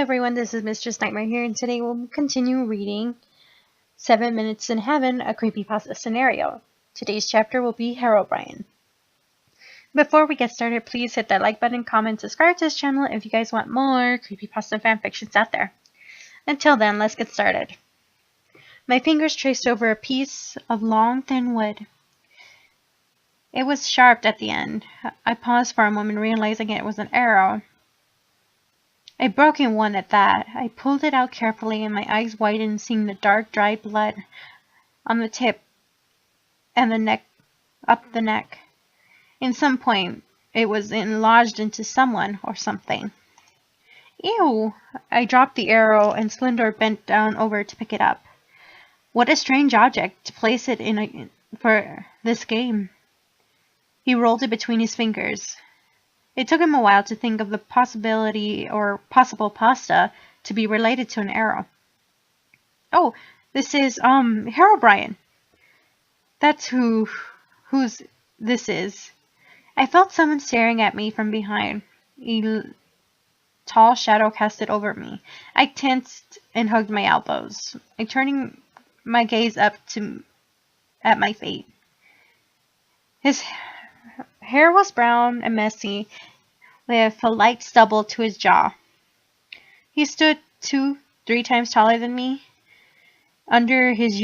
everyone, this is Mistress Nightmare here, and today we'll continue reading 7 Minutes in Heaven, a creepypasta scenario. Today's chapter will be Herobrine. Before we get started, please hit that like button, comment, subscribe to this channel if you guys want more creepypasta fanfictions out there. Until then, let's get started. My fingers traced over a piece of long, thin wood. It was sharp at the end. I paused for a moment, realizing it was an arrow. A broken one at that. I pulled it out carefully and my eyes widened, seeing the dark, dry blood on the tip and the neck, up the neck. In some point, it was enlarged into someone or something. Ew! I dropped the arrow and Splendor bent down over to pick it up. What a strange object to place it in for this game. He rolled it between his fingers. It took him a while to think of the possibility or possible pasta to be related to an arrow. Oh, this is, Herobrine. That's whose this is. I felt someone staring at me from behind. A tall shadow casted over me. I tensed and hugged my elbows. I turning my gaze up at my fate. His hair was brown and messy, with a light stubble to his jaw. He stood 2-3 times taller than me. Under his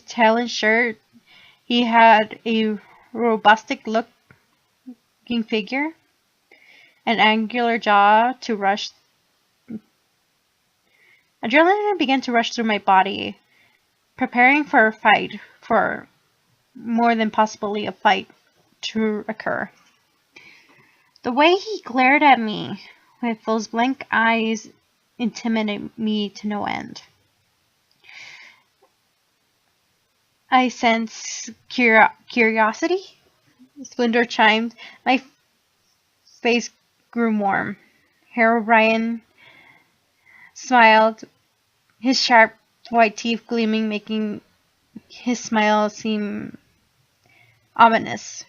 tail and shirt, he had a robust-looking figure, an angular jaw to rush. Adrenaline began to rush through my body, preparing for a fight, for more than possibly a fight to occur. The way he glared at me with those blank eyes intimidated me to no end. I sensed curiosity. Splendor chimed. My face grew warm. Herobrine smiled, his sharp white teeth gleaming, making his smile seem ominous.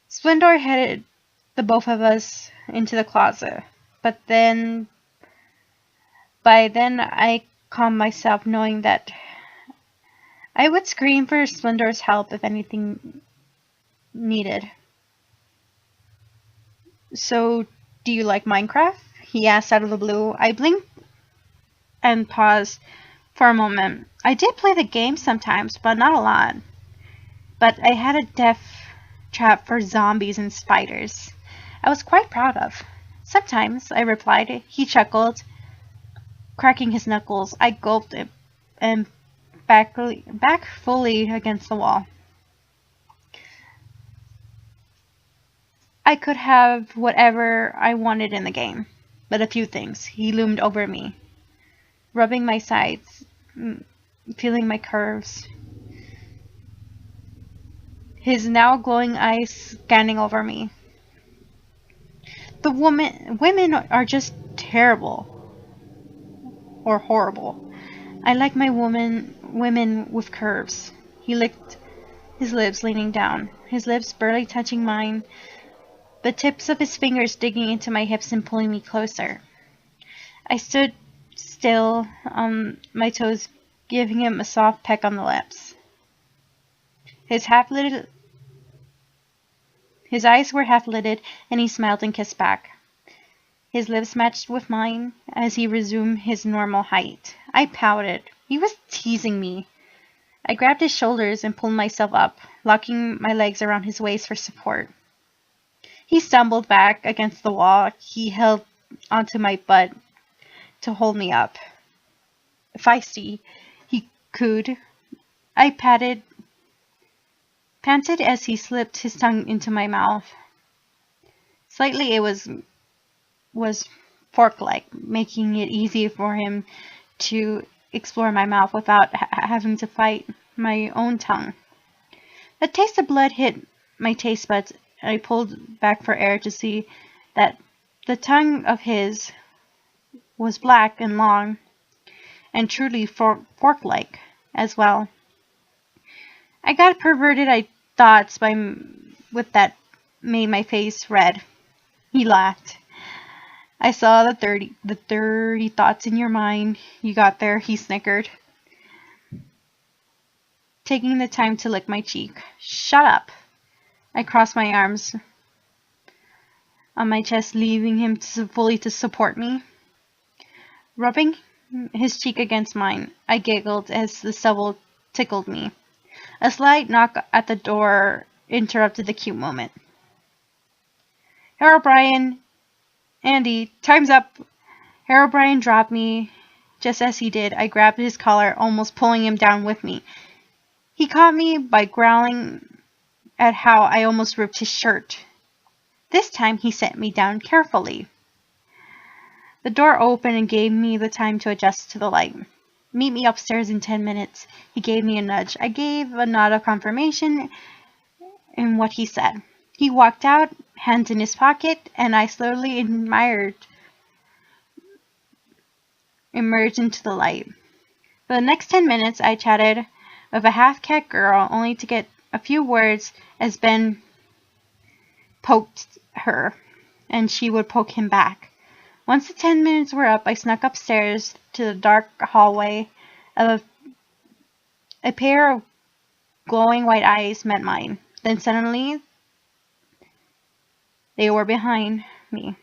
Splendor headed the both of us into the closet, but by then I calmed myself, knowing that I would scream for Splendor's help if anything needed. So, do you like Minecraft? He asked out of the blue. I blinked and paused for a moment. I did play the game sometimes, but not a lot. But I had a death trap for zombies and spiders I was quite proud of. Sometimes, I replied. He chuckled, cracking his knuckles. I gulped it and back fully against the wall. I could have whatever I wanted in the game, but a few things. He loomed over me, rubbing my sides, feeling my curves. His now glowing eyes scanning over me. The women are just terrible. Or horrible. I like my women with curves. He licked his lips, leaning down, his lips barely touching mine, the tips of his fingers digging into my hips and pulling me closer. I stood still on my toes, giving him a soft peck on the lips. His eyes were half-lidded, and he smiled and kissed back. His lips matched with mine as he resumed his normal height. I pouted. He was teasing me. I grabbed his shoulders and pulled myself up, locking my legs around his waist for support. He stumbled back against the wall. He held onto my butt to hold me up. Feisty, he cooed. I panted as he slipped his tongue into my mouth. Slightly, it was fork-like, making it easy for him to explore my mouth without having to fight my own tongue. The taste of blood hit my taste buds, and I pulled back for air to see that the tongue of his was black and long, and truly fork-like as well. I got perverted thoughts with that made my face red. He laughed. I saw the dirty thoughts in your mind. You got there, he snickered, taking the time to lick my cheek. Shut up. I crossed my arms on my chest, leaving him fully to support me. Rubbing his cheek against mine, I giggled as the stubble tickled me. A slight knock at the door interrupted the cute moment. Herobrine, Andy, time's up. Herobrine dropped me. Just as he did, I grabbed his collar, almost pulling him down with me. He caught me by growling at how I almost ripped his shirt. This time he set me down carefully. The door opened and gave me the time to adjust to the light. Meet me upstairs in 10 minutes. He gave me a nudge. I gave a nod of confirmation in what he said. He walked out, hands in his pocket, and I slowly emerged into the light. For the next 10 minutes, I chatted with a half-cat girl, only to get a few words as Ben poked her, and she would poke him back. Once the 10 minutes were up, I snuck upstairs to the dark hallway. A pair of glowing white eyes met mine. Then suddenly, they were behind me.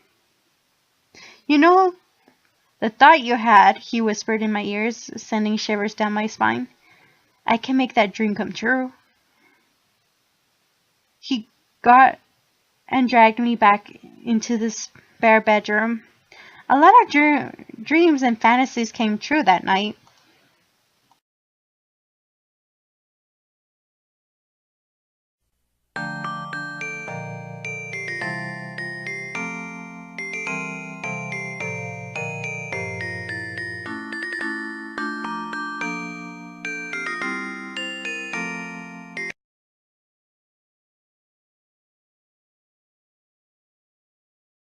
You know the thought you had, he whispered in my ears, sending shivers down my spine. I can make that dream come true. He got and dragged me back into this bare bedroom. A lot of dreams and fantasies came true that night.